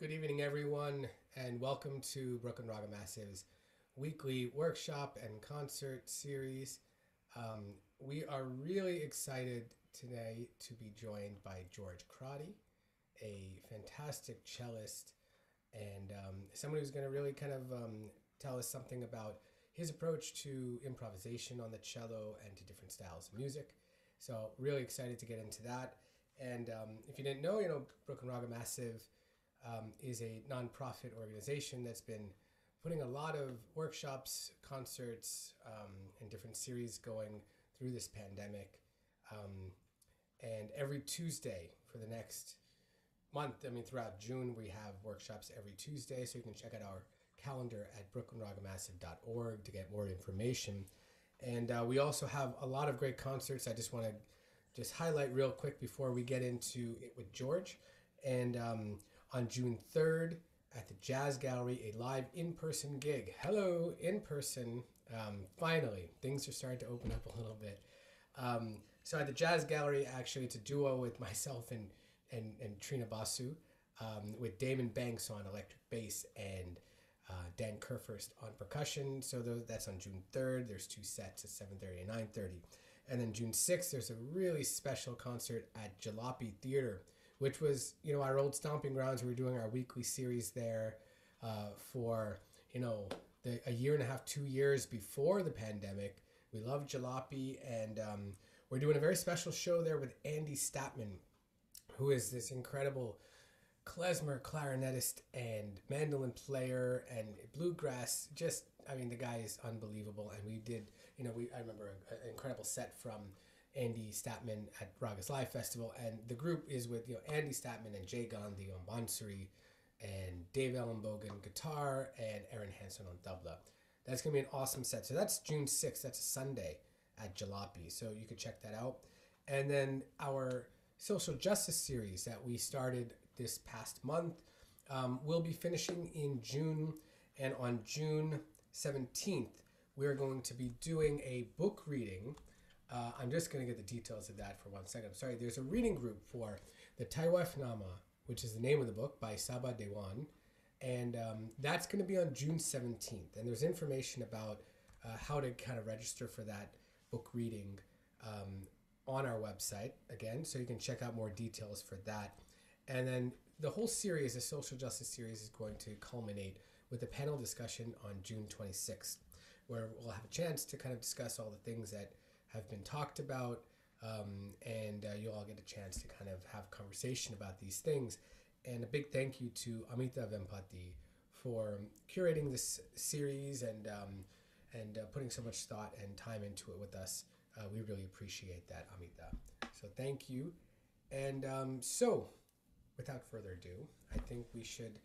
Good evening, everyone, and welcome to Brooklyn Raga Massive's weekly workshop and concert series. We are really excited today to be joined by George Crotty, a fantastic cellist and someone who's going to really kind of tell us something about his approach to improvisation on the cello and to different styles of music. So really excited to get into that. And if you didn't know, Brooklyn Raga Massive is a nonprofit organization that's been putting a lot of workshops, concerts, and different series going through this pandemic. And every Tuesday for the next month, throughout June, we have workshops every Tuesday. So you can check out our calendar at brooklynragamassive.org to get more information. And we also have a lot of great concerts. I just want to highlight real quick before we get into it with George. And on June 3rd at the Jazz Gallery, a live in-person gig. Hello, in-person. Finally, things are starting to open up a little bit. So at the Jazz Gallery, actually, it's a duo with myself and Trina Basu, with Damon Banks on electric bass and Dan Kerfurst on percussion. So that's on June 3rd. There's two sets at 7:30 and 9:30. And then June 6th, there's a really special concert at Jalopy Theater, which was, our old stomping grounds. We were doing our weekly series there for, a year and a half, 2 years before the pandemic. We love Jalopy, and we're doing a very special show there with Andy Statman, who is this incredible klezmer clarinetist and mandolin player and bluegrass. The guy is unbelievable. And we did, I remember an incredible set from Andy Statman at Raga's Live Festival, and the group is with Andy Statman and Jay Gandhi on bansuri, and Dave Ellenbogen guitar, and Aaron Hansen on tabla. That's gonna be an awesome set. So that's June 6th. That's a Sunday at Jalopy. So you could check that out. And then our social justice series that we started this past month will be finishing in June, and on June 17th we're going to be doing a book reading. I'm just going to get the details of that for 1 second. I'm sorry. There's a reading group for the Taiwaf Nama, which is the name of the book, by Saba Dewan. And that's going to be on June 17th. And there's information about how to kind of register for that book reading on our website, again. So you can check out more details for that. And then the whole series, the social justice series, is going to culminate with a panel discussion on June 26th, where we'll have a chance to kind of discuss all the things that have been talked about, and you'll all get a chance to kind of have conversation about these things. And a big thank you to Amita Vempati for curating this series and putting so much thought and time into it with us. We really appreciate that, Amita. So thank you. And so, without further ado, I think we should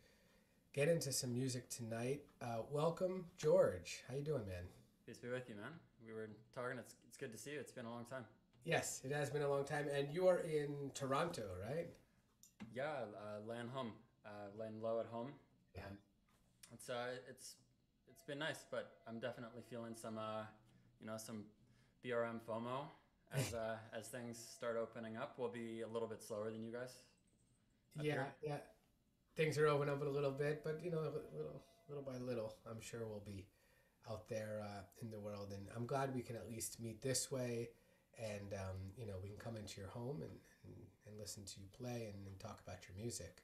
get into some music tonight. Welcome, George. How you doing, man? Peace be with you, man. We were talking. It's good to see you. It's been a long time. Yes, it has been a long time. And you are in Toronto, right? Yeah, laying home, laying low at home. Yeah. It's been nice, but I'm definitely feeling some some BRM FOMO as things start opening up. We'll be a little bit slower than you guys. Yeah. Things are opening up a little bit, but little by little, I'm sure we'll be out there in the world. And I'm glad we can at least meet this way, and we can come into your home and listen to you play and talk about your music.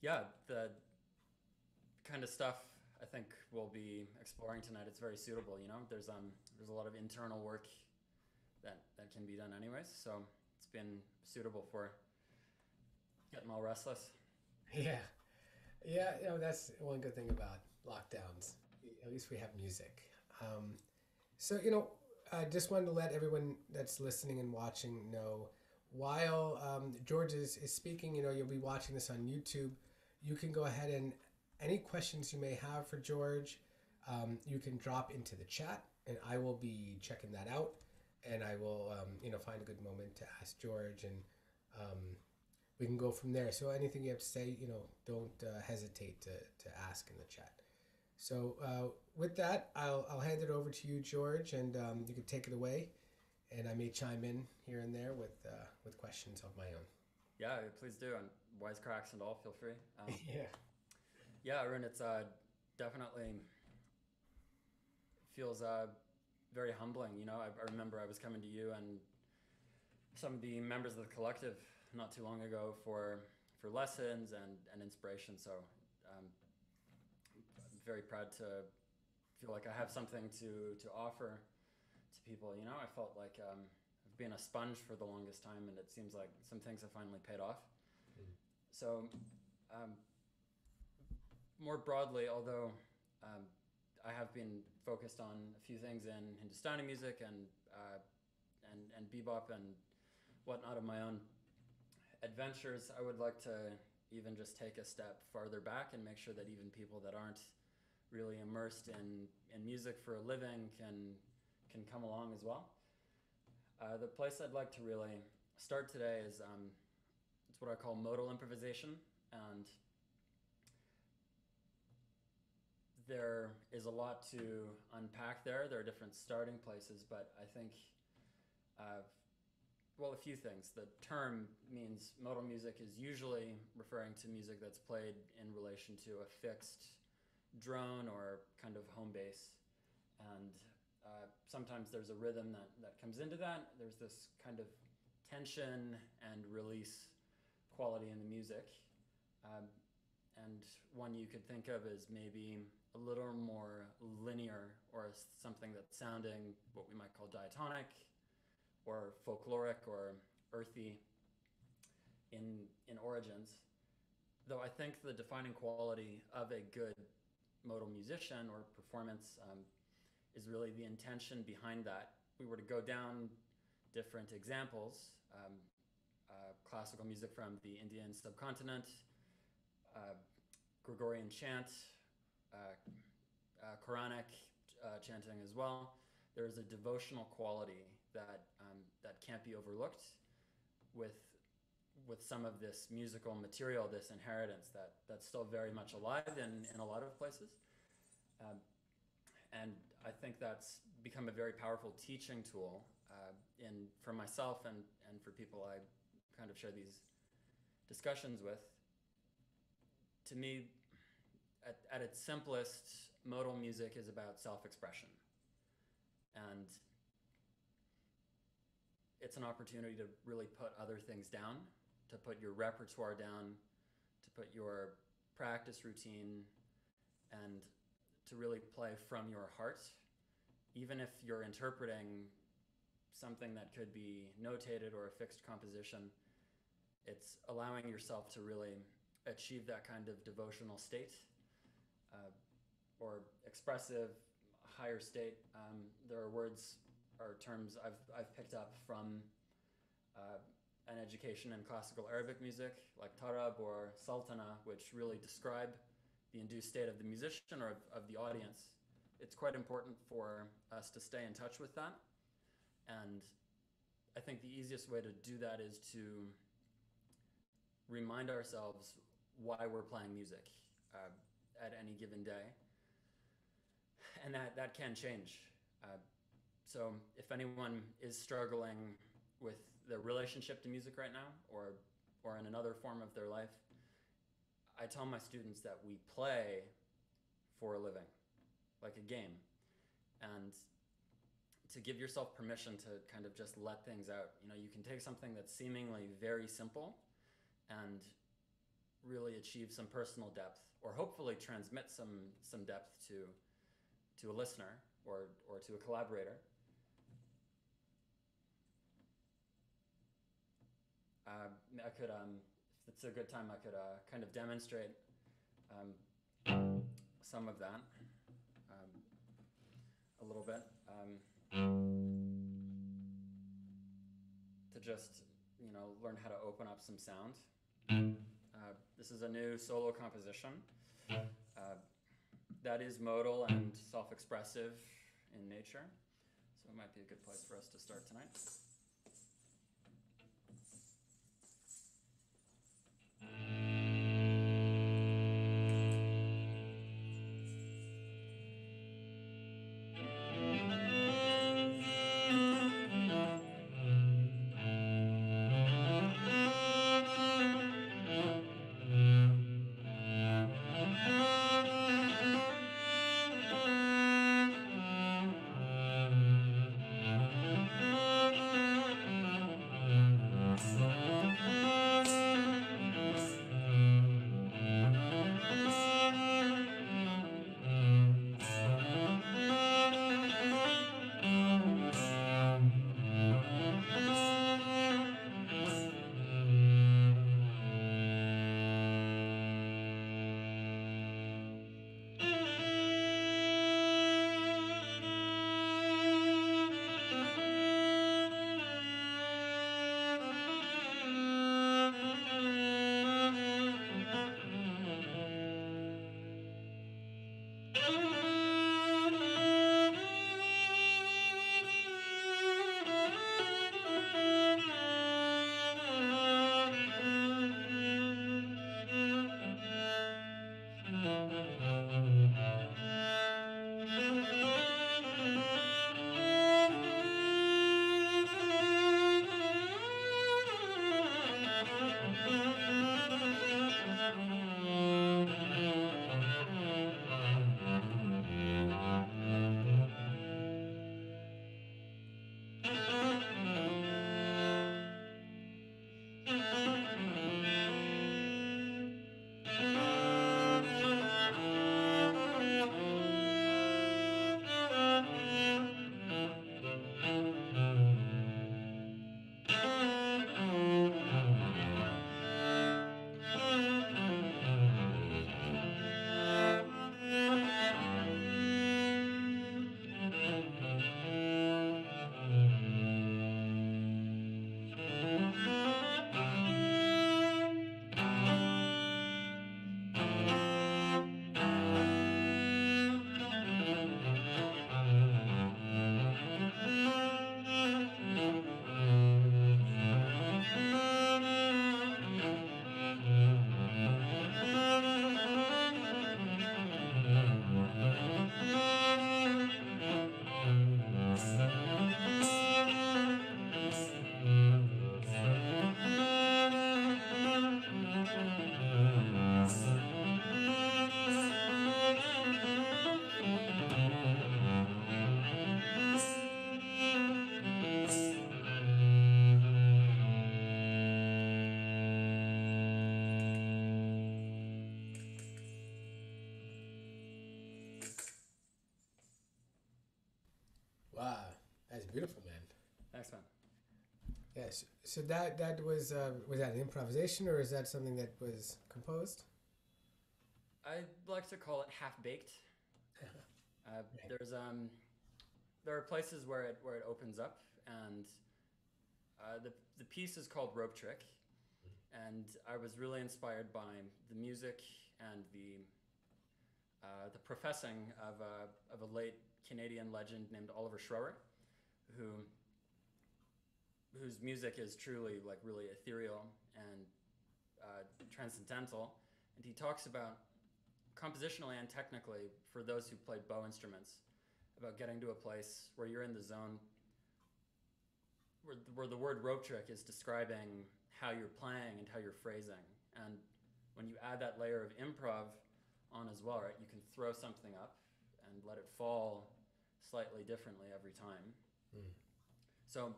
Yeah, the kind of stuff I think we'll be exploring tonight, it's very suitable. There's a lot of internal work that can be done anyways, so it's been suitable for getting all restless. Yeah, that's one good thing about lockdowns. At least we have music. I just wanted to let everyone that's listening and watching know, while George is speaking, you'll be watching this on YouTube. You can go ahead and any questions you may have for George, you can drop into the chat, and I will be checking that out, and I will find a good moment to ask George, and we can go from there. So anything you have to say, don't hesitate to ask in the chat. So with that, I'll hand it over to you, George, and you can take it away. And I may chime in here and there with questions of my own. Yeah, please do. And wisecracks and all, feel free. Yeah. Yeah, Arun, it's definitely feels very humbling. You know, I remember I was coming to you and some of the members of the collective not too long ago for lessons and inspiration. So I'm very proud to feel like I have something to offer to people. You know, I felt like I've been a sponge for the longest time, and it seems like some things have finally paid off. Mm. So more broadly, although I have been focused on a few things in Hindustani music and bebop and whatnot of my own adventures, I would like to even just take a step farther back and make sure that even people that aren't really immersed in music for a living can come along as well. The place I'd like to really start today is it's what I call modal improvisation, and there is a lot to unpack there. There are different starting places, but I think, well, a few things. The term means modal music is usually referring to music that's played in relation to a fixed drone or kind of home base. And sometimes there's a rhythm that comes into that. There's this kind of tension and release quality in the music. And one you could think of as maybe a little more linear, or something that's sounding what we might call diatonic or folkloric or earthy in origins. Though I think the defining quality of a good modal musician or performance is really the intention behind that. If we were to go down different examples, classical music from the Indian subcontinent, Gregorian chant, Quranic chanting as well. There is a devotional quality that can't be overlooked with some of this musical material, this inheritance that's still very much alive in a lot of places. And I think that's become a very powerful teaching tool for myself and for people I kind of share these discussions with. To me, at its simplest, modal music is about self-expression. And it's an opportunity to really put other things down, to put your repertoire down, to put your practice routine, and to really play from your heart. Even if you're interpreting something that could be notated or a fixed composition, it's allowing yourself to really achieve that kind of devotional state, or expressive, higher state. There are words or terms I've picked up from an education in classical Arabic music, like tarab or sultana, which really describe the induced state of the musician or of the audience. It's quite important for us to stay in touch with that. And I think the easiest way to do that is to remind ourselves why we're playing music at any given day. And that can change. So if anyone is struggling with their relationship to music right now, or in another form of their life, I tell my students that we play for a living, like a game. And to give yourself permission to kind of just let things out. You know, you can take something that's seemingly very simple and really achieve some personal depth, or hopefully transmit some depth to a listener or to a collaborator. I could, if it's a good time, I could kind of demonstrate some of that a little bit, to just, you know, learn how to open up some sound. This is a new solo composition that is modal and self-expressive in nature, so it might be a good place for us to start tonight. Yes. So that was that an improvisation, or is that something that was composed? I like to call it half baked. Uh, Right. there's there are places where it opens up, and the piece is called Rope Trick, and I was really inspired by the music and the professing of a late Canadian legend named Oliver Schroer, who whose music is truly like really ethereal and transcendental, and he talks about compositionally and technically for those who play bow instruments about getting to a place where you're in the zone where the word rope trick is describing how you're playing and how you're phrasing. And when you add that layer of improv on as well, right, you can throw something up and let it fall slightly differently every time. Mm. So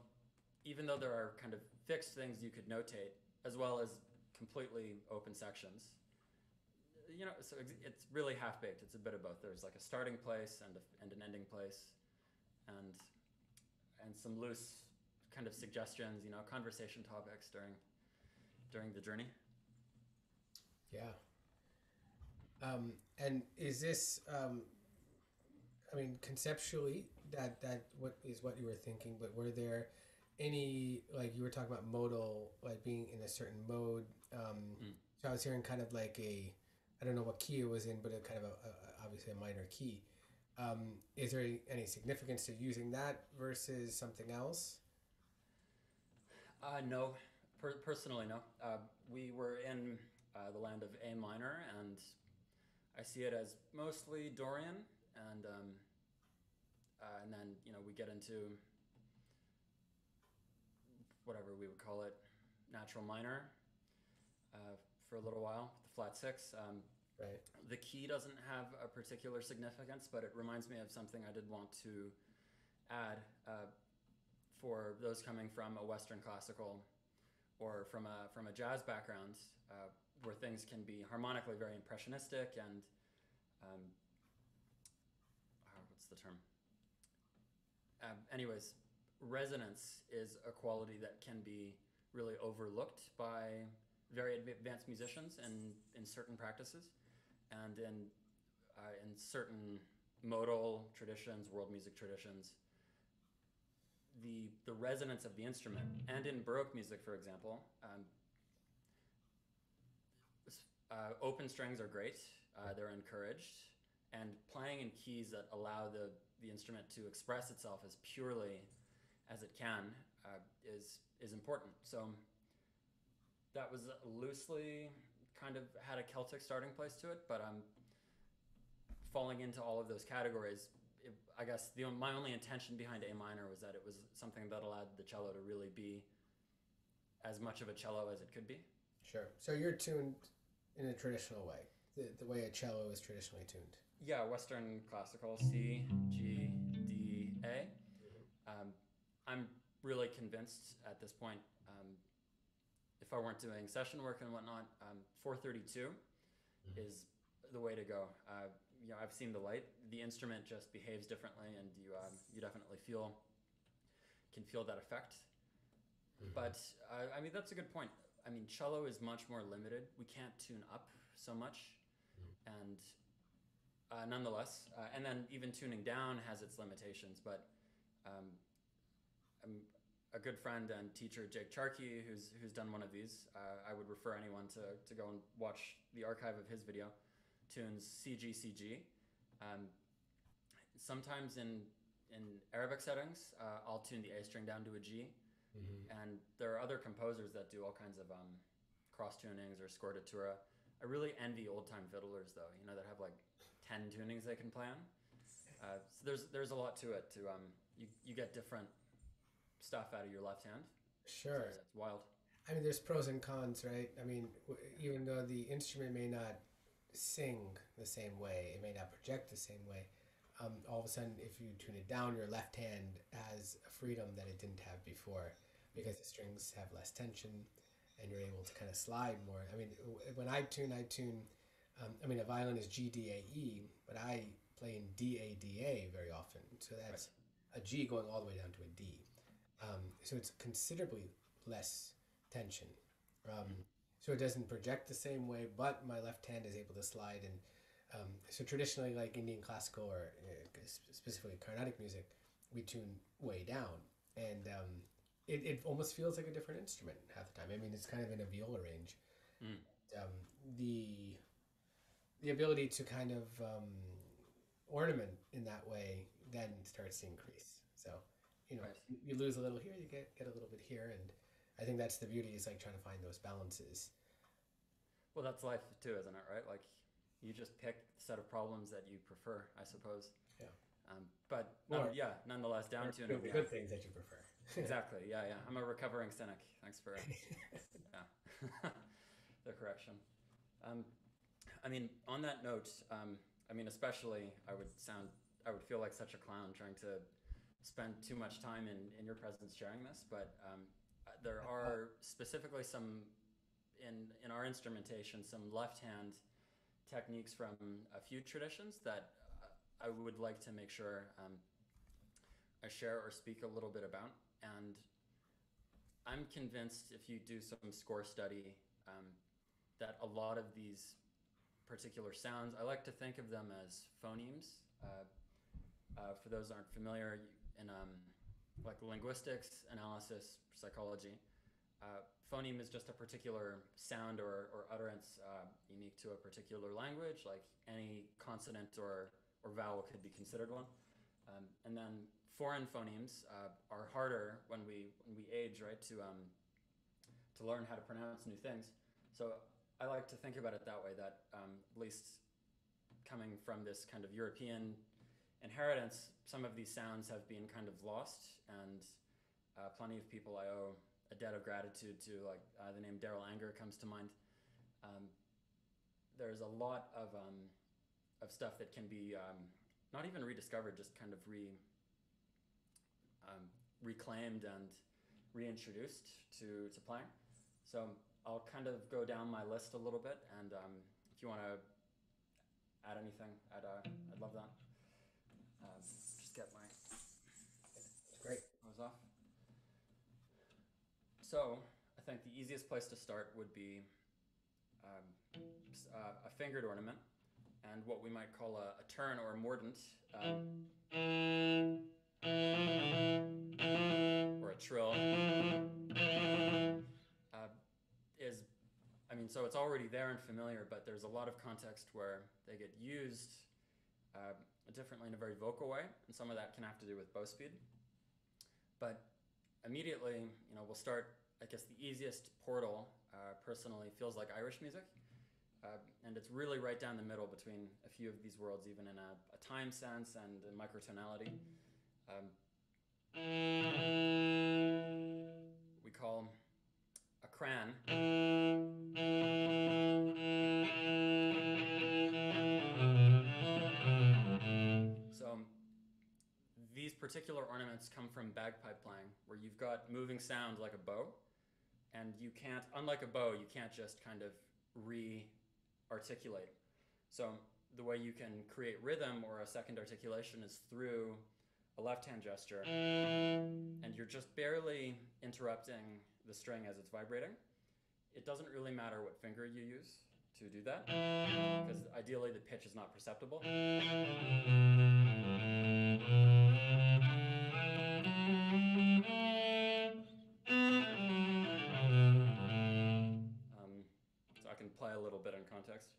even though there are kind of fixed things you could notate, as well as completely open sections, so it's really half baked. It's a bit of both. There's like a starting place and an ending place, and some loose kind of suggestions, conversation topics during the journey. Yeah. And is this, I mean, conceptually, that what is what you were thinking, but were there any, like you were talking about modal, like being in a certain mode? So I was hearing kind of like I don't know what key it was in, but a kind of obviously a minor key. Is there any significance to using that versus something else? No, personally, no. We were in the land of A minor, and I see it as mostly Dorian, and then we get into whatever we would call it, natural minor, for a little while, the flat six. Right. The key doesn't have a particular significance, but it reminds me of something I did want to add for those coming from a Western classical or from a jazz background, where things can be harmonically very impressionistic and what's the term? Anyways, resonance is a quality that can be really overlooked by very advanced musicians in certain practices, and in certain modal traditions, world music traditions. The resonance of the instrument, and in Baroque music, for example, open strings are great. They're encouraged, and playing in keys that allow the instrument to express itself as purely as it can is important. So that was loosely kind of had a Celtic starting place to it, but falling into all of those categories. I guess my only intention behind A minor was that it was something that allowed the cello to really be as much of a cello as it could be. Sure. So you're tuned in a traditional way, the way a cello is traditionally tuned. Yeah, Western classical, C, G, D, A. I'm really convinced at this point, if I weren't doing session work and whatnot, 432 is the way to go. I've seen the light. The instrument just behaves differently, and you definitely can feel that effect. But I mean, that's a good point. I mean, cello is much more limited. We can't tune up so much, and nonetheless, and then even tuning down has its limitations. But a good friend and teacher, Jake Charkey, who's done one of these, I would refer anyone to go and watch the archive of his video. Tunes CG. Sometimes in Arabic settings, I'll tune the A string down to a G. And there are other composers that do all kinds of cross tunings or scordatura. I really envy old time fiddlers, though, that have like 10 tunings they can play on. So there's a lot to it. You get different stuff out of your left hand. Sure. It's wild. I mean, there's pros and cons, right? I mean, even though the instrument may not sing the same way, it may not project the same way, all of a sudden, if you tune it down, your left hand has a freedom that it didn't have before, because the strings have less tension and you're able to kind of slide more. I mean, when I tune, I mean, a violin is G, D, A, E, but I play in D, A, D, A very often. So that's a G going all the way down to a D. So it's considerably less tension. So it doesn't project the same way, but my left hand is able to slide. And so traditionally, like Indian classical or specifically Carnatic music, we tune way down. And it almost feels like a different instrument half the time. I mean, it's kind of in a viola range. Mm. The ability to kind of ornament in that way then starts to increase. So, you know, Right. you lose a little here, you get a little bit here, and I think that's the beauty, is like trying to find those balances. Well, that's life too, isn't it? Right? Like, you just pick the set of problems that you prefer, I suppose. Yeah. But Or- yeah, nonetheless, down Or tuning. the Yeah. good things that you prefer. Exactly. Yeah, yeah. I'm a recovering cynic. Thanks for yeah the correction. I mean, on that note, I mean, especially I would feel like such a clown trying to spend too much time in your presence sharing this, but there are specifically some in our instrumentation some left hand techniques from a few traditions that I would like to make sure I share or speak a little bit about. And I'm convinced if you do some score study that a lot of these particular sounds, I like to think of them as phonemes. For those who aren't familiar, in like linguistics, analysis, psychology, phoneme is just a particular sound or utterance unique to a particular language. Like any consonant or vowel could be considered one. And then foreign phonemes are harder when we age, right? To learn how to pronounce new things. So I like to think about it that way. That at least coming from this kind of European inheritance, some of these sounds have been kind of lost, and plenty of people I owe a debt of gratitude to. Like the name Daryl Anger comes to mind. There's a lot of stuff that can be not even rediscovered, just kind of reclaimed and reintroduced to playing. So I'll kind of go down my list a little bit, and if you want to add anything, I'd love that. Just get my Great. nose off. So I think the easiest place to start would be a fingered ornament, and what we might call a turn or a mordant, or a trill, is, I mean, so it's already there and familiar, but there's a lot of context where they get used differently in a very vocal way, and some of that can have to do with bow speed. But immediately, you know, we'll start, I guess the easiest portal personally feels like Irish music. And it's really right down the middle between a few of these worlds, even in a time sense and in microtonality. We call a cran. So these particular ornaments come from bagpipe playing, where you've got moving sound like a bow, and you can't, unlike a bow, you can't just kind of re-articulate. So the way you can create rhythm or a second articulation is through a left-hand gesture, and you're just barely interrupting the string as it's vibrating. It doesn't really matter what finger you use to do that, because ideally the pitch is not perceptible. So I can play a little bit in context.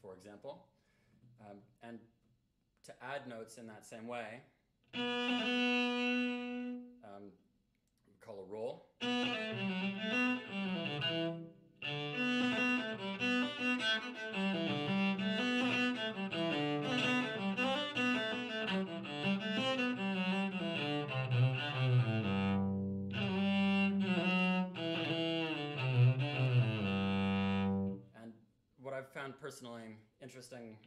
For example, and to add notes in that same way, we call a roll. And what I've found personally interesting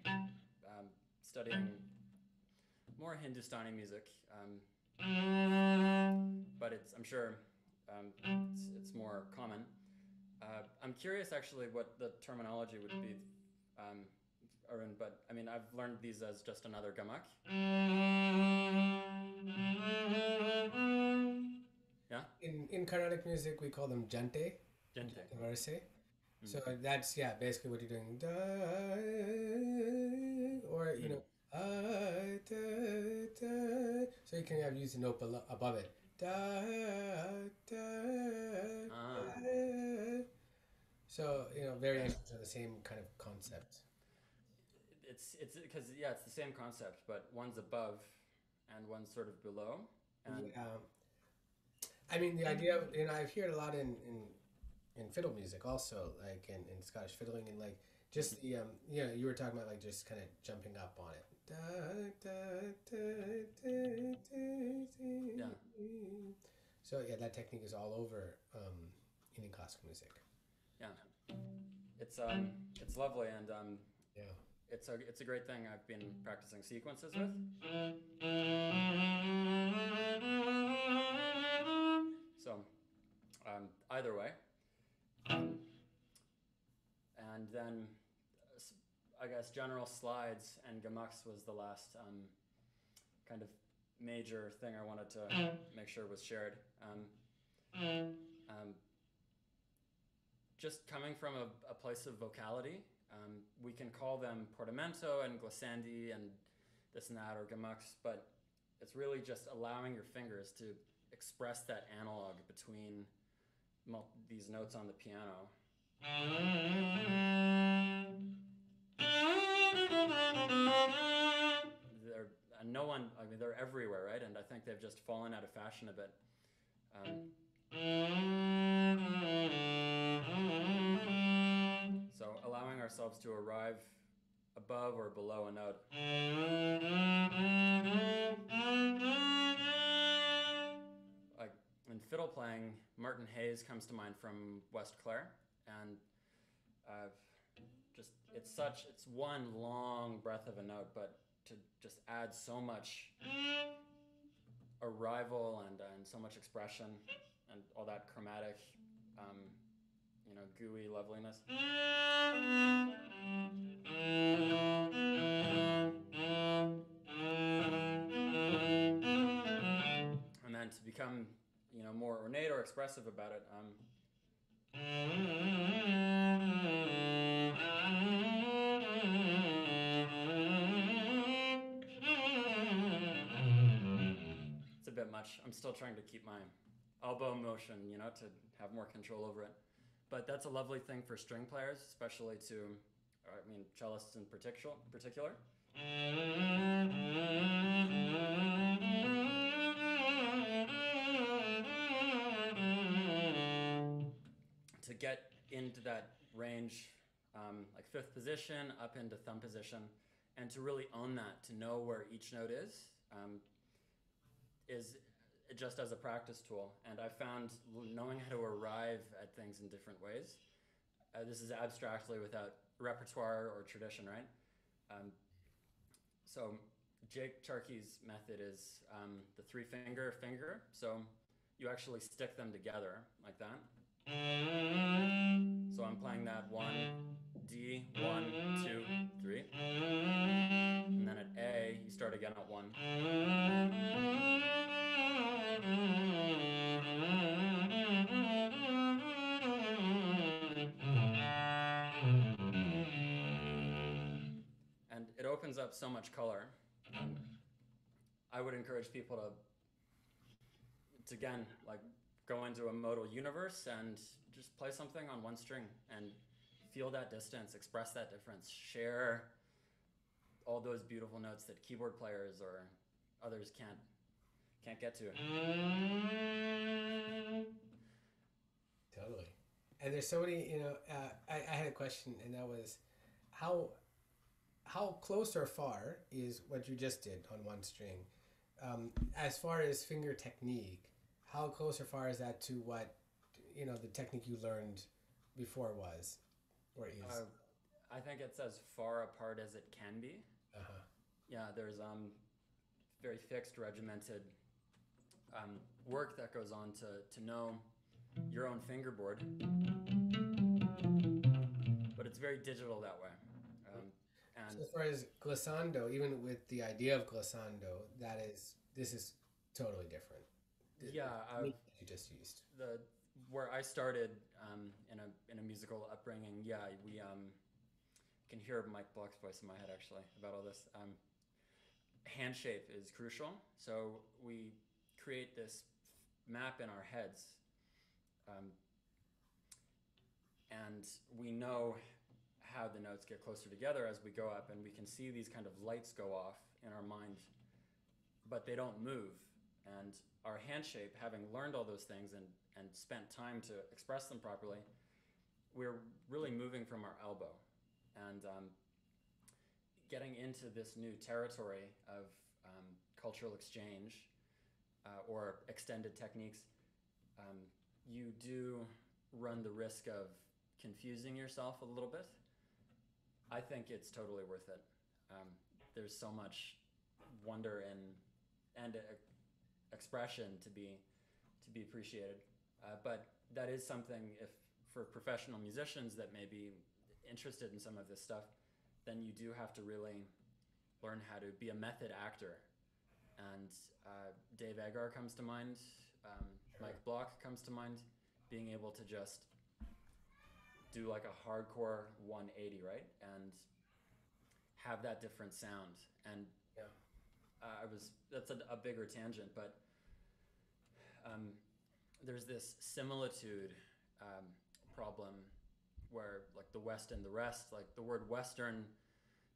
studying more Hindustani music but I'm sure it's more common. I'm curious actually what the terminology would be, Arun, but I mean, I've learned these as just another gamak. Yeah? In Carnatic music, we call them jante, Gente. verse. Mm. So that's, yeah, basically what you're doing. Da, or, you know, da, da. So you can have used a note above it. Da, da, da. So, you know, variations are the same kind of concept. It's because yeah, it's the same concept, but one's above and one's sort of below. And Yeah. I mean, the idea of, you know, I've heard a lot in fiddle music also, like in Scottish fiddling, and like just the you know, you were talking about like just kind of jumping up on it. Da, da, da, da, da, yeah, so yeah, that technique is all over Indian classical music. yeah, it's lovely, and Yeah. it's a great thing. I've been practicing sequences with. So either way, and then I guess general slides and gamaks was the last kind of major thing I wanted to make sure was shared. Just coming from a place of vocality, we can call them portamento and glissandi and this and that, or gamaks, but it's really just allowing your fingers to express that analog between these notes on the piano. No one, I mean, they're everywhere, right? And I think they've just fallen out of fashion a bit. So allowing ourselves to arrive above or below a note. Like in fiddle playing, Martin Hayes comes to mind from West Clare, and it's one long breath of a note, but to just add so much arrival and so much expression and all that chromatic, you know, gooey loveliness. And then to become, you know, more ornate or expressive about it. It's a bit much. I'm still trying to keep my elbow motion, you know, to have more control over it. But that's a lovely thing for string players, especially to, I mean, cellists in particular. To get into that range, like fifth position up into thumb position, and to really own that, to know where each note is just as a practice tool. And I found knowing how to arrive at things in different ways. This is abstractly without repertoire or tradition, right? So Jake Charkey's method is the three-finger finger. So you actually stick them together like that. So I'm playing that 1, D, 1, 2, 3. And then at A, you start again at 1. And it opens up so much color. I would encourage people to again, like, go into a modal universe and just play something on one string and feel that distance, express that difference, share all those beautiful notes that keyboard players or others can't get to. Totally. And there's so many, you know, I had a question, and that was how close or far is what you just did on one string? As far as finger technique, how close or far is that to what, you know, the technique you learned before was, or is? I think it's as far apart as it can be. Uh-huh. Yeah, there's very fixed, regimented work that goes on to know your own fingerboard, but it's very digital that way. And So as far as glissando, even with the idea of glissando, this is totally different. yeah, You just used. the where I started in a musical upbringing, yeah, we can hear Mike Block's voice in my head actually about all this. Hand shape is crucial, so we create this map in our heads, um, and we know how the notes get closer together as we go up, and we can see these kind of lights go off in our mind, but they don't move. And our hand shape, having learned all those things and spent time to express them properly, we're really moving from our elbow and getting into this new territory of cultural exchange or extended techniques. You do run the risk of confusing yourself a little bit. I think it's totally worth it. There's so much wonder and expression to be appreciated. But that is something, if for professional musicians that may be interested in some of this stuff, then you do have to really learn how to be a method actor. And Dave Agar comes to mind. Mike Block comes to mind. Being able to just do like a hardcore 180, right? And have that different sound. And Yeah. That's a bigger tangent, but there's this similitude problem where like the West and the rest, like the word Western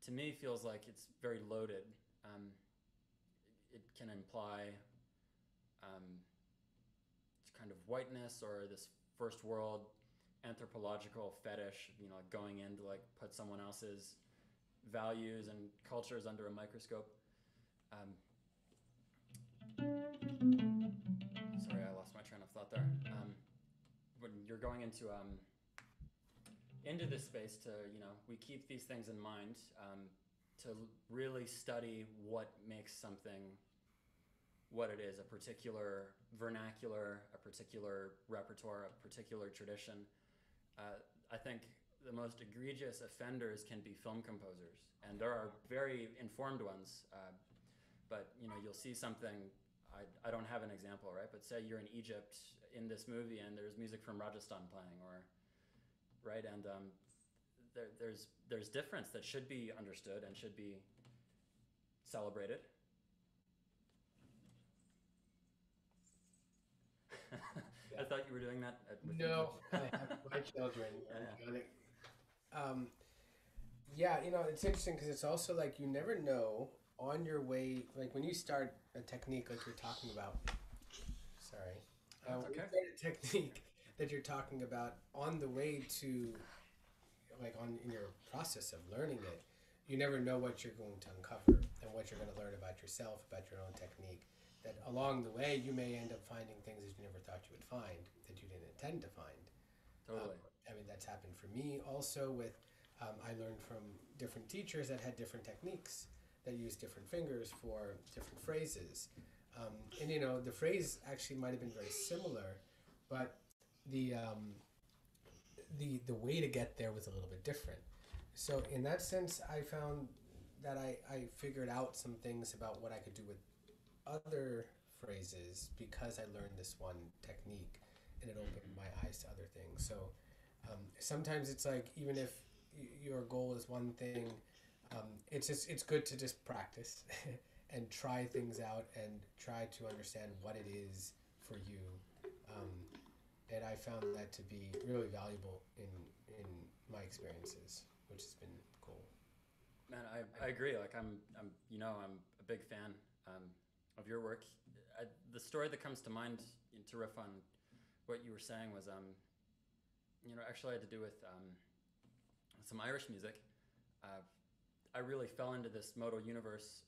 to me feels like it's very loaded. It can imply kind of whiteness or this first world anthropological fetish, you know, like going in to like put someone else's values and cultures under a microscope. Sorry, I lost my train of thought there. When you're going into this space to, you know, we keep these things in mind to really study what makes something what it is, a particular vernacular, a particular repertoire, a particular tradition. I think the most egregious offenders can be film composers, and there are very informed ones. But you know, you'll see something. I don't have an example, right? But say you're in Egypt in this movie, and there's music from Rajasthan playing, or right, and there's difference that should be understood and should be celebrated. I thought you were doing that. No, I have my children. Yeah, you know, it's interesting because it's also like you never know on your way, like when you start a technique like you're talking about. Sorry. When you start a technique that you're talking about on the way to, like in your process of learning it, you never know what you're going to uncover and what you're going to learn about yourself, about your own technique. That along the way you may end up finding things that you never thought you would find, that you didn't intend to find. Totally. I mean, that's happened for me also with, I learned from different teachers that had different techniques, that used different fingers for different phrases. And you know, the phrase actually might have been very similar, but the way to get there was a little bit different. So in that sense, I found that I figured out some things about what I could do with other phrases because I learned this one technique, and it opened my eyes to other things. So sometimes it's like, even if your goal is one thing, it's good to just practice and try things out and try to understand what it is for you. And I found that to be really valuable in my experiences, which has been cool. Man, I agree. Like I'm a big fan of your work. The story that comes to mind to riff on what you were saying was, actually had to do with some Irish music. I really fell into this modal universe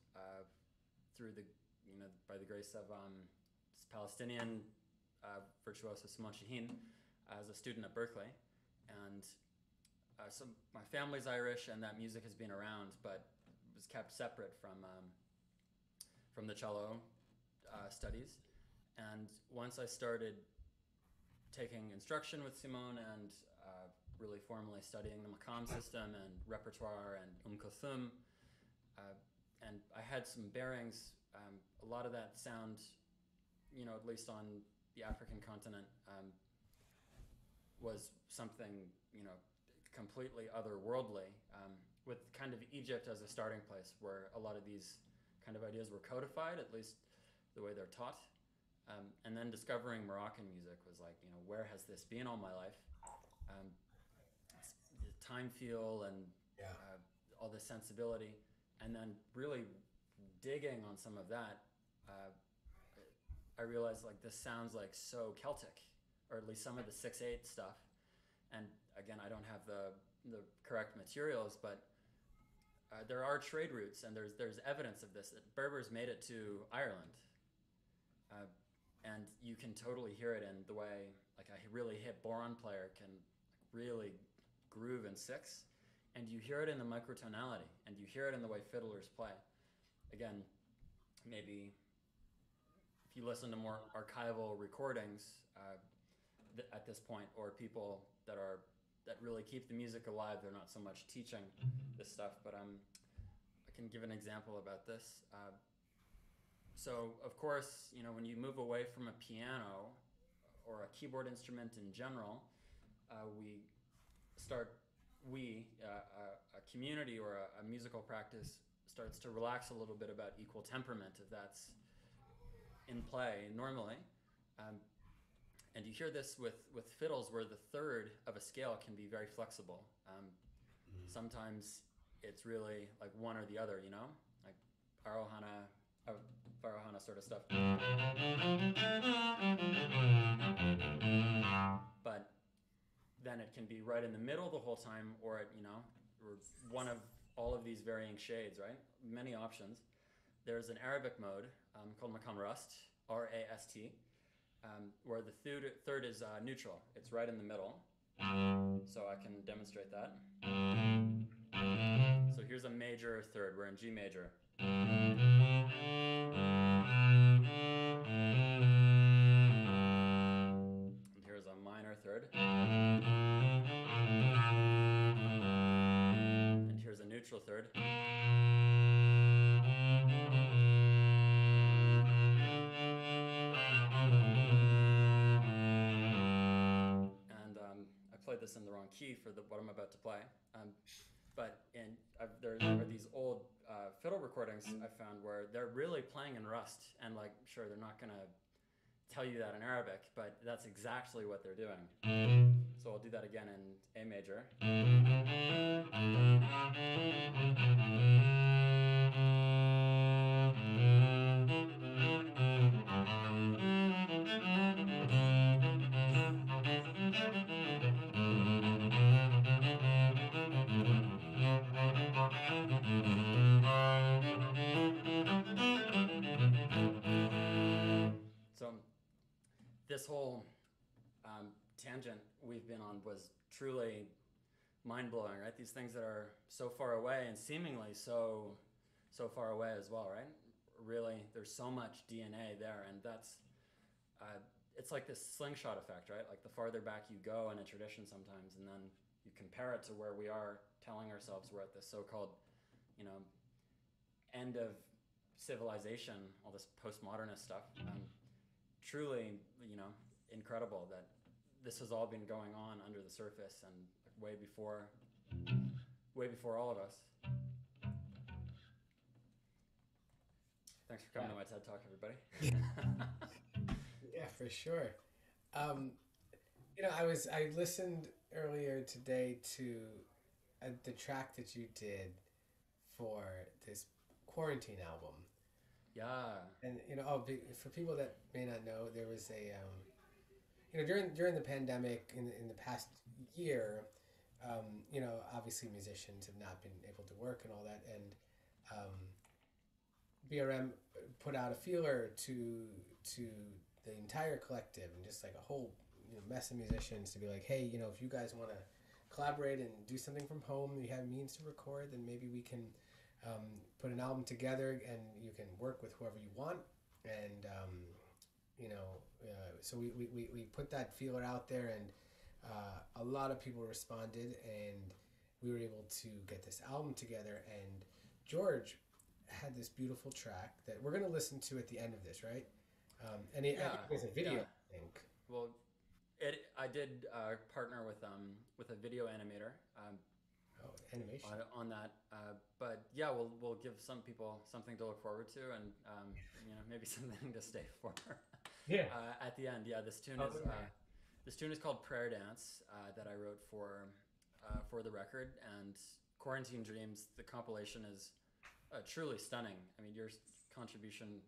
through by the grace of this Palestinian virtuoso Simon Shaheen as a student at Berkeley, and so my family's Irish, and that music has been around, but was kept separate from the cello studies. And once I started taking instruction with Simone and really formally studying the Maqam system and repertoire and Kulthum, and I had some bearings. A lot of that sound, at least on the African continent, was something, completely otherworldly, with kind of Egypt as a starting place where a lot of these kind of ideas were codified, at least the way they're taught. And then discovering Moroccan music was like, where has this been all my life? The time feel and all the sensibility. And then really digging on some of that, I realized like this sounds like so Celtic, or at least some of the 6/8 stuff. And again, I don't have the correct materials, but there are trade routes, and there's evidence of this, that Berbers made it to Ireland. And you can totally hear it in the way, like a really hit boron player can really groove in 6, and you hear it in the microtonality, and you hear it in the way fiddlers play. Again, maybe if you listen to more archival recordings at this point, or people that really keep the music alive, they're not so much teaching this stuff, but I can give an example about this. So, of course, when you move away from a piano or a keyboard instrument in general, a community or a musical practice starts to relax a little bit about equal temperament, if that's in play normally. And you hear this with fiddles, where the third of a scale can be very flexible. Sometimes it's really like one or the other, like Arohana sort of stuff. But then it can be right in the middle the whole time, or or one of all of these varying shades, right? Many options. There's an Arabic mode called Maqam Rast, R-A-S-T, where the third is neutral. It's right in the middle. So I can demonstrate that. So here's a major third. We're in G major. And here's a minor third. And here's a neutral third. I played this in the wrong key for what I'm about to play. But there are these old fiddle recordings I found where they're really playing in Rust, and like, sure, they're not going to tell you that in Arabic, but that's exactly what they're doing. So I'll do that again in A major. So this whole tangent we've been on was truly mind-blowing, right? These things that are so far away and seemingly so far away as well, right? Really, there's so much DNA there, and that's it's like this slingshot effect, right? Like the farther back you go in a tradition sometimes, and then you compare it to where we are, telling ourselves we're at this so-called, end of civilization, all this postmodernist stuff. Truly, incredible that this has all been going on under the surface and way before all of us. Thanks for coming to my TED Talk, everybody. Yeah, for sure. I listened earlier today to the track that you did for this quarantine album. Yeah. And for people that may not know, there was a during the pandemic in the past year, obviously musicians have not been able to work and all that, and BRM put out a feeler to the entire collective and just like a whole mess of musicians to be like, hey, if you guys want to collaborate and do something from home, you have means to record, then maybe we can put an album together and you can work with whoever you want, and So we put that feeler out there, and a lot of people responded, and we were able to get this album together. And George had this beautiful track that we're going to listen to at the end of this, right? And I think there's a video, I think. Well, I did partner with a video animator. Animation on that, but yeah, we'll give some people something to look forward to, and maybe something to stay for. At the end, this tune is called Prayer Dance, that I wrote for the record, and Quarantine Dreams. The compilation is truly stunning. I mean, your contribution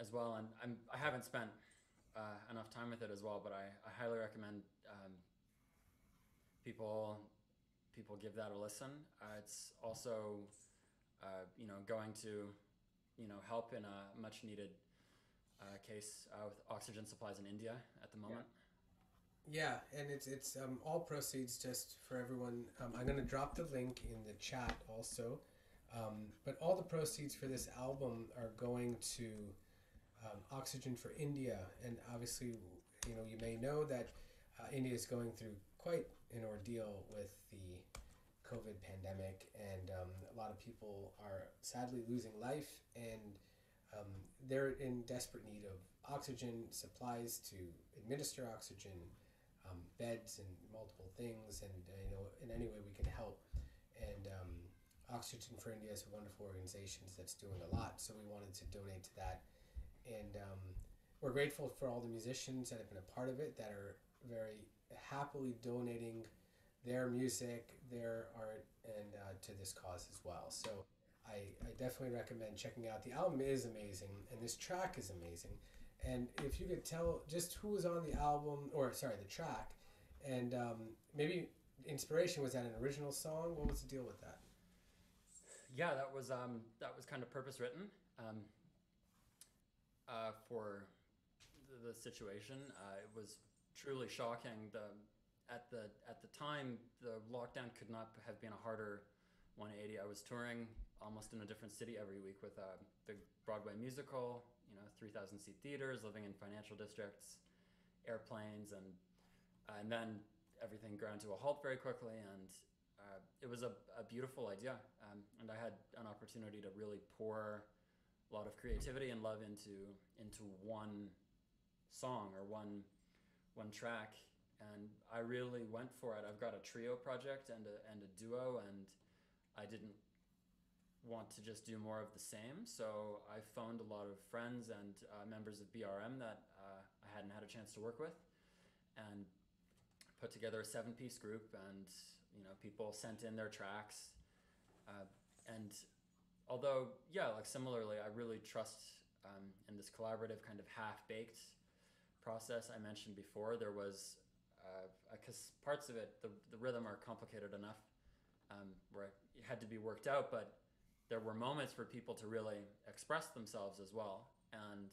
as well, and I haven't spent enough time with it as well, but I highly recommend people give that a listen. It's also going to help in a much needed case with oxygen supplies in India at the moment. Yeah, and it's all proceeds, just for everyone. I'm going to drop the link in the chat also. But all the proceeds for this album are going to Oxygen for India. And obviously, you may know that India is going through quite an ordeal with the COVID pandemic, and a lot of people are sadly losing life, and they're in desperate need of oxygen supplies to administer oxygen, beds, and multiple things, and in any way we can help. And Oxygen for India is a wonderful organization that's doing a lot, so we wanted to donate to that. And we're grateful for all the musicians that have been a part of it, that are very happily donating their music, their art, and to this cause as well. So I definitely recommend checking out. The album is amazing, and this track is amazing. And if you could tell just who was on the album, or sorry, the track, and maybe inspiration, was that an original song? What was the deal with that? Yeah, that was kind of purpose written for the situation. It was truly shocking. At the time, the lockdown could not have been a harder 180. I was touring almost in a different city every week with the Broadway musical, 3,000 seat theaters, living in financial districts, airplanes, and then everything ground to a halt very quickly. And it was a beautiful idea, and I had an opportunity to really pour a lot of creativity and love into one song or one track, and I really went for it. I've got a trio project and a duo, and I didn't want to just do more of the same, so I phoned a lot of friends and members of BRM that I hadn't had a chance to work with, and put together a 7-piece group, and people sent in their tracks, and although similarly, I really trust in this collaborative kind of half-baked process I mentioned before. There was because parts of it, the rhythm are complicated enough where it had to be worked out, but there were moments for people to really express themselves as well, and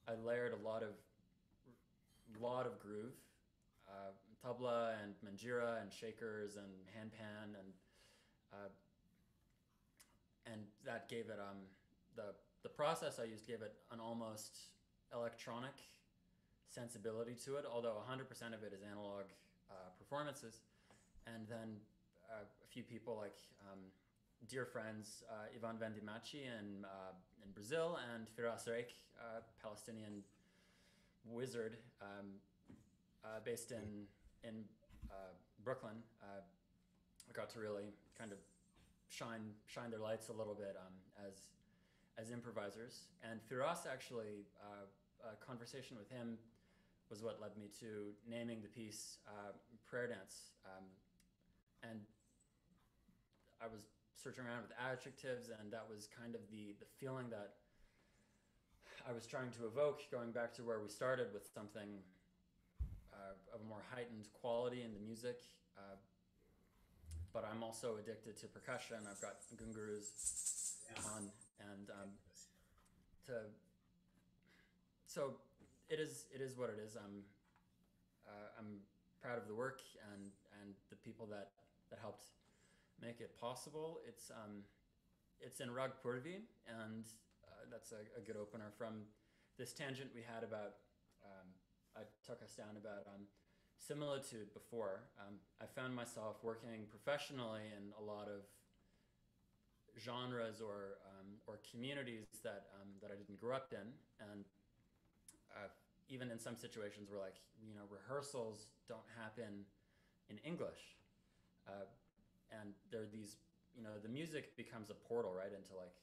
I layered a lot of groove, tabla and manjira and shakers and handpan, and that gave it the process I used gave it an almost electronic sensibility to it, although 100% of it is analog performances. And then a few people like dear friends Ivan Vendimachi in Brazil, and Firas Reik, Palestinian wizard based in Brooklyn, got to really kind of shine their lights a little bit as improvisers. And Firas actually, a conversation with him was what led me to naming the piece Prayer Dance. And I was searching around with adjectives, and that was kind of the feeling that I was trying to evoke, going back to where we started with something of a more heightened quality in the music. But I'm also addicted to percussion. I've got gungaroos on, and so it is what it is. I'm proud of the work and the people that helped make it possible. It's in Rag Purvi, and that's a good opener from this tangent we had about, I took us down about similitude before. I found myself working professionally in a lot of genres or communities that I didn't grow up in, and even in some situations where, like, rehearsals don't happen in English, and there are these, the music becomes a portal right into, like,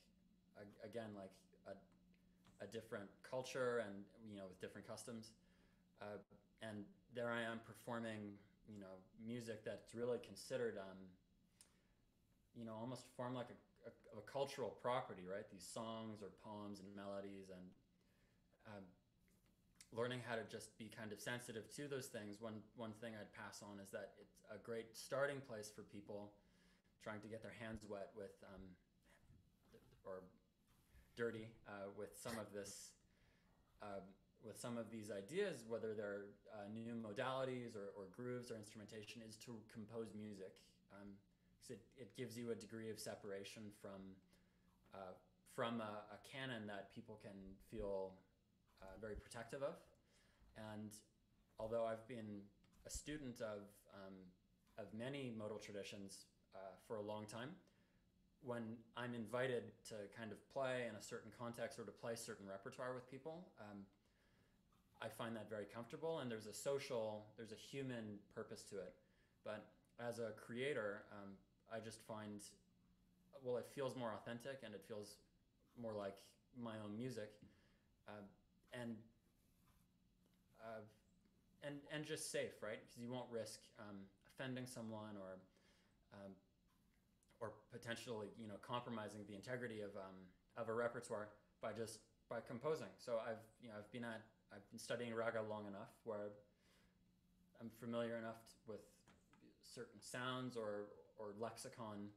again, like a different culture, and with different customs, and there I am performing music that's really considered almost formed like a cultural property, right? These songs or poems and melodies, and learning how to just be kind of sensitive to those things. One thing I'd pass on is that it's a great starting place for people trying to get their hands wet with or dirty with some of this with some of these ideas, whether they're new modalities or grooves or instrumentation, is to compose music. Because it gives you a degree of separation from a canon that people can feel very protective of. And although I've been a student of many modal traditions for a long time, when I'm invited to kind of play in a certain context or to play certain repertoire with people, I find that very comfortable, and there's a human purpose to it. But as a creator, I just find, well, it feels more authentic, and it feels more like my own music, and just safe, right? Because you won't risk offending someone or potentially compromising the integrity of a repertoire by composing. So I've been studying Raga long enough where I'm familiar enough with certain sounds or lexicon,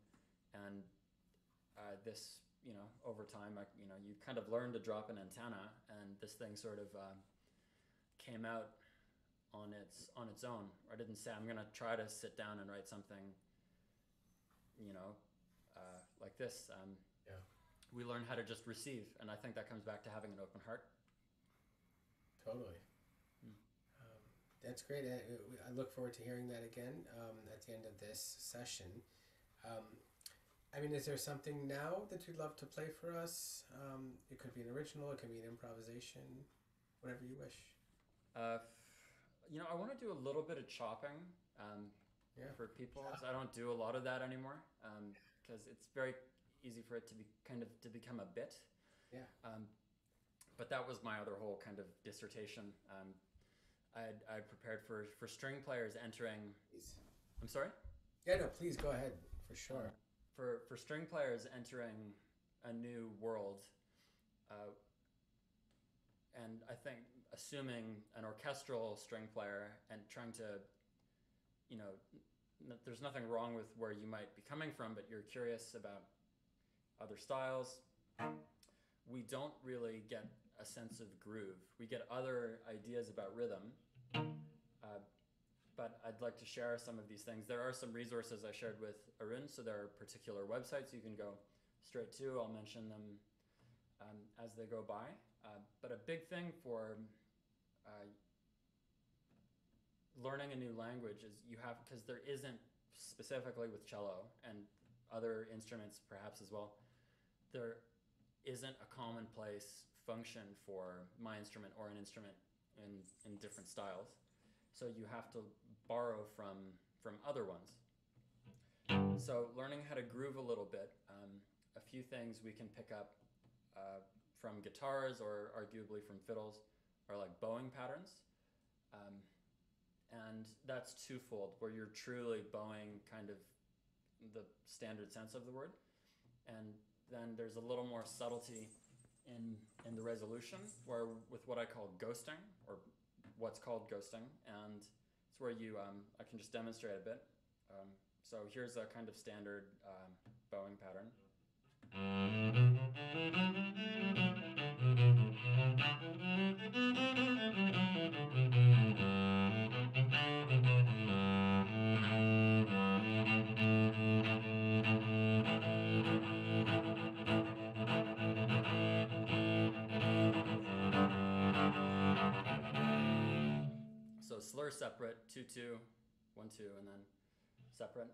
and this, over time, you kind of learn to drop an antenna, and this thing sort of came out on its own. I didn't say I'm gonna try to sit down and write something, like this. Yeah. We learn how to just receive, and I think that comes back to having an open heart. Totally. That's great. I look forward to hearing that again at the end of this session. I mean, is there something now that you'd love to play for us? It could be an original, it could be an improvisation, whatever you wish. I want to do a little bit of chopping for people. So I don't do a lot of that anymore because it's very easy for it to become a bit. Yeah. But that was my other whole kind of dissertation. I prepared for string players entering. Please. I'm sorry? Yeah, no, please go ahead, for sure. For string players entering a new world, and I think assuming an orchestral string player and trying to, there's nothing wrong with where you might be coming from, but you're curious about other styles. We don't really get a sense of groove. We get other ideas about rhythm, but I'd like to share some of these things. There are some resources I shared with Arun, so there are particular websites you can go straight to. I'll mention them as they go by. But a big thing for learning a new language is because there isn't, specifically with cello and other instruments perhaps as well, there isn't a commonplace function for my instrument or an instrument in different styles. So you have to borrow from other ones. So learning how to groove a little bit, a few things we can pick up from guitars or arguably from fiddles are like bowing patterns. And that's twofold, where you're truly bowing kind of the standard sense of the word. And then there's a little more subtlety in the resolution, where with what I call ghosting, or what's called ghosting, and it's where you, I can just demonstrate a bit. So here's a kind of standard bowing pattern. first separate, 2-2, 1-2, and then separate.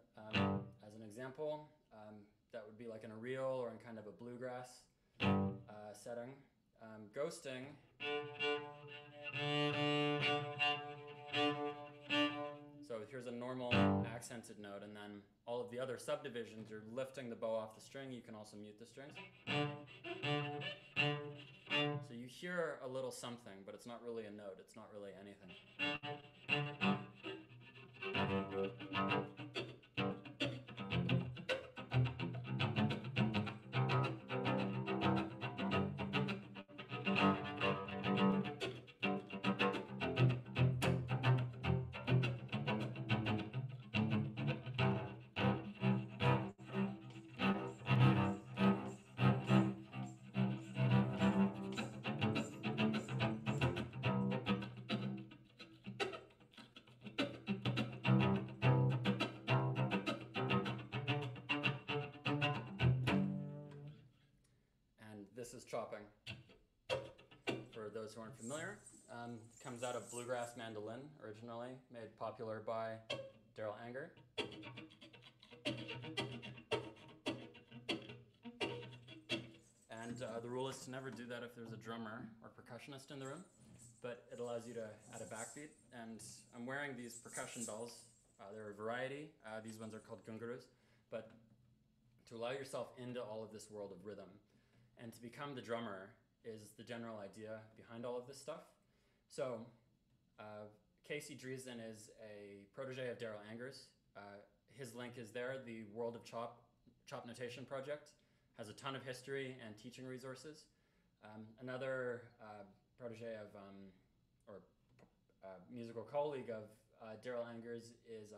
As an example, that would be like in a reel or in kind of a bluegrass setting. Ghosting. So here's a normal accented note, and then all of the other subdivisions, you're lifting the bow off the string. You can also mute the strings. So you hear a little something, but it's not really a note. It's not really anything. This is chopping. For those who aren't familiar, comes out of bluegrass mandolin, originally made popular by Daryl Anger. And the rule is to never do that if there's a drummer or percussionist in the room, but it allows you to add a backbeat. And I'm wearing these percussion bells. They're a variety. These ones are called gungurus, but to allow yourself into all of this world of rhythm. And to become the drummer is the general idea behind all of this stuff. So Casey Driesen is a protege of Daryl Anger's. His link is there. The World of Chop Notation project has a ton of history and teaching resources. Another protege of, musical colleague of Daryl Anger's is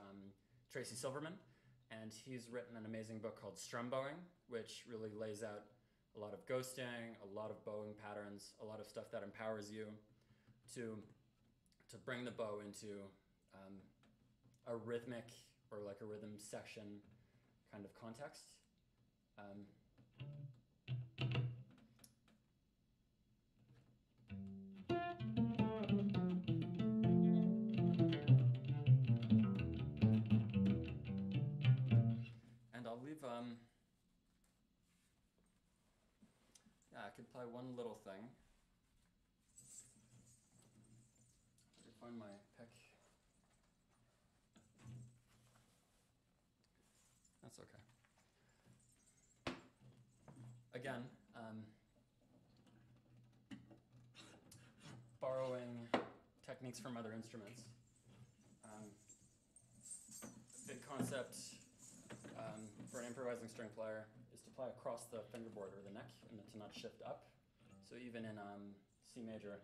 Tracy Silverman. And he's written an amazing book called Strum Bowing, which really lays out a lot of ghosting, a lot of bowing patterns, a lot of stuff that empowers you to bring the bow into a rhythmic or like a rhythm section kind of context. And I'll leave I could play one little thing. Let me find my pick. That's okay. Again, borrowing techniques from other instruments. Big concept for an improvising string player is to play across the fingerboard or the neck and to not shift up. So even in C major.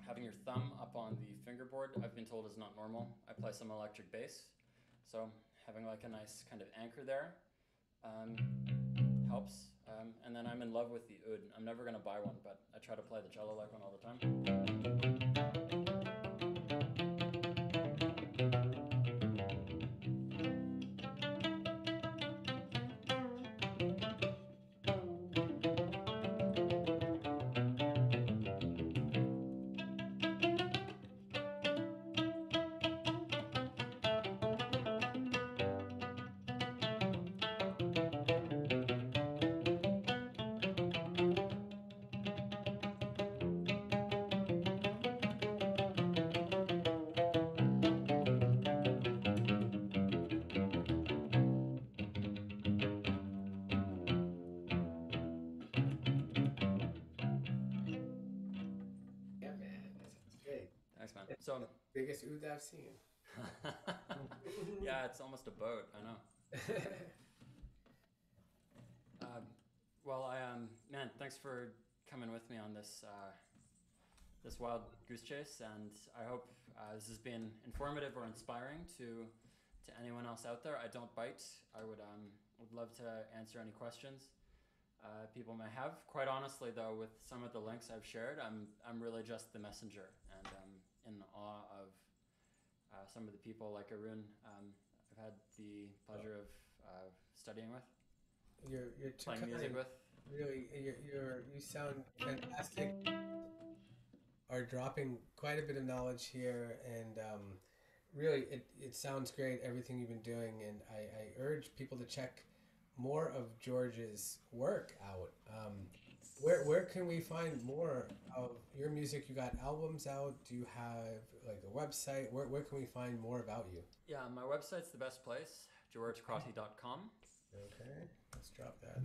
Having your thumb up on the fingerboard, I've been told, is not normal. I play some electric bass, so having like a nice kind of anchor there helps. And then I'm in love with the oud. I'm never going to buy one, but I try to play the cello like one all the time. Thanks, man. So biggest oud I've seen. Yeah, it's almost a boat. I know. Well, man, thanks for coming with me on this this wild goose chase, and I hope this has been informative or inspiring to anyone else out there. I don't bite. I would love to answer any questions. people may have. Quite honestly, though, with some of the links I've shared, I'm really just the messenger, and I'm in awe of some of the people like Arun. I've had the pleasure of studying with, You're too playing kind. music with. Really, you sound fantastic. Are dropping quite a bit of knowledge here, and really, it sounds great, everything you've been doing, and I urge people to check more of George's work out. Where can we find more of your music? You got albums out? Do you have like a website? Where can we find more about you? Yeah, my website's the best place, georgecrotty.com. Okay, let's drop that.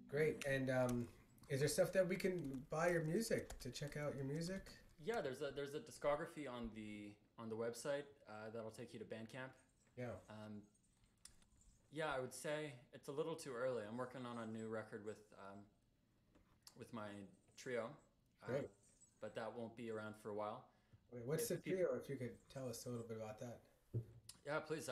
Great. And is there stuff that we can buy your music to check out your music? Yeah, there's a discography on the website that'll take you to Bandcamp. Yeah. Yeah, I would say it's a little too early. I'm working on a new record with my trio, Great. but that won't be around for a while. Wait, what's the trio? If you could tell us a little bit about that. Yeah, please.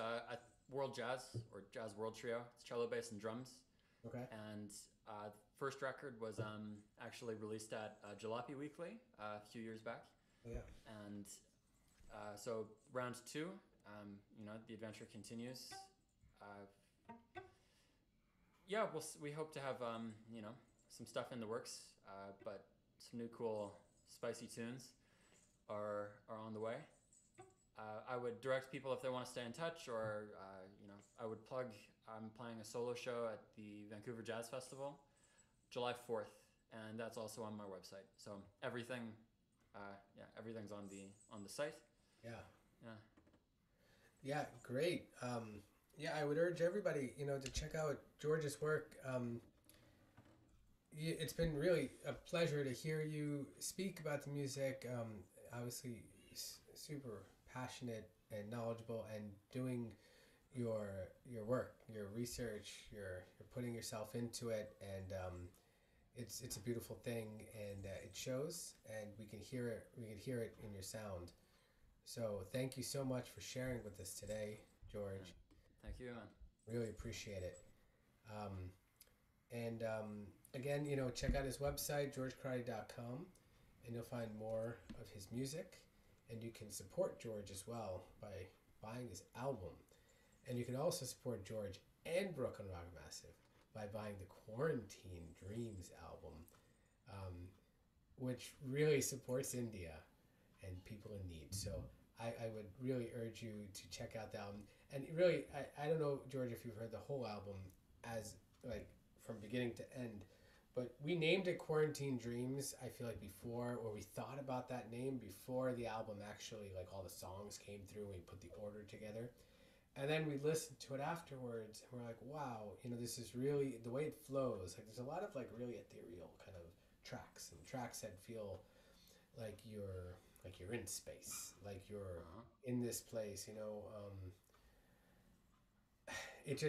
World Jazz or Jazz World Trio. It's cello, bass, and drums. Okay. And the first record was actually released at Jalopy Weekly a few years back. Yeah. And so round two, the adventure continues. Yeah, we hope to have some stuff in the works, but some new cool spicy tunes are on the way. I would direct people if they want to stay in touch, or I would plug. I'm playing a solo show at the Vancouver Jazz Festival, July 4th, and that's also on my website. So everything's on the site. Yeah. Yeah. Yeah. Great. Yeah, I would urge everybody, to check out George's work. It's been really a pleasure to hear you speak about the music. Obviously, super passionate and knowledgeable, and doing your work, your research, you're putting yourself into it, and it's a beautiful thing, and it shows, and we can hear it. We can hear it in your sound. So thank you so much for sharing with us today, George. Thank you, man. Really appreciate it. Again, check out his website, georgecrotty.com, and you'll find more of his music. And you can support George as well by buying his album. And you can also support George and Brooklyn Raga Massive by buying the Quarantine Dreams album, which really supports India and people in need. So I would really urge you to check out the album. And really, I don't know, George, if you've heard the whole album as like from beginning to end, but we named it Quarantine Dreams, I feel like before, or we thought about that name before the album actually, like all the songs came through and we put the order together. And then we listened to it afterwards and we're like, wow, this is really, the way it flows, like there's a lot of like really ethereal kind of tracks, and tracks that feel like you're in space, like you're in this place, it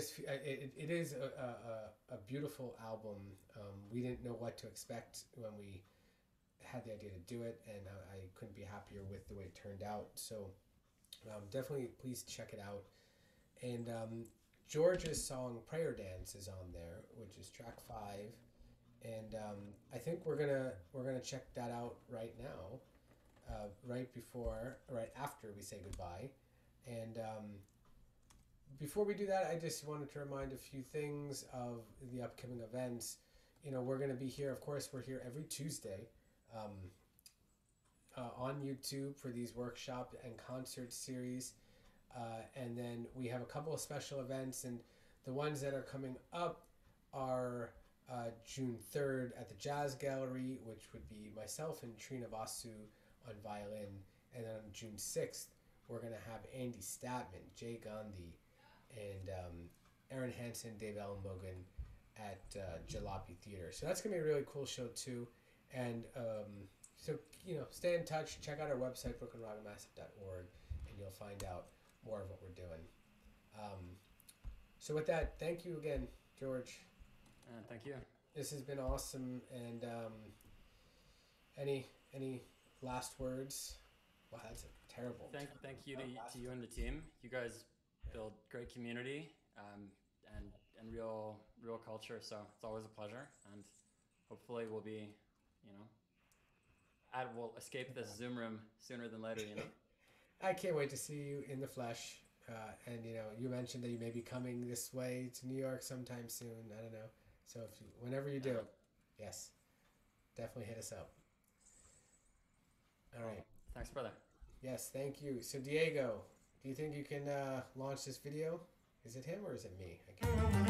is a beautiful album. We didn't know what to expect when we had the idea to do it, and I couldn't be happier with the way it turned out. So definitely please check it out. And George's song Prayer Dance is on there, which is track 5, and I think we're gonna check that out right now, right after we say goodbye. And before we do that, I just wanted to remind a few things of the upcoming events. We're going to be here. Of course, we're here every Tuesday on YouTube for these workshop and concert series. And then we have a couple of special events, and the ones that are coming up are June 3rd at the Jazz Gallery, which would be myself and Trina Vasu on violin. And then on June 6th, we're going to have Andy Statman, Jay Gandhi, and Aaron Hansen, Dave Ellenbogen at Jalopy Theater. So that's going to be a really cool show too. And so, stay in touch. Check out our website, brooklynragamassive.org, and you'll find out more of what we're doing. So with that, thank you again, George. Thank you. This has been awesome. And any last words? Wow, that's a terrible. Thank you to you and the team. You guys build great community, and real culture. So it's always a pleasure, and hopefully we'll be, you know, we'll escape this Zoom room sooner than later. You know. I can't wait to see you in the flesh. And you know, you mentioned that you may be coming this way to New York sometime soon. I don't know. So if you, whenever you do, yes, definitely hit us up. All right. Thanks, brother. Yes, thank you. So Diego, do you think you can launch this video? Is it him or is it me? I can't remember.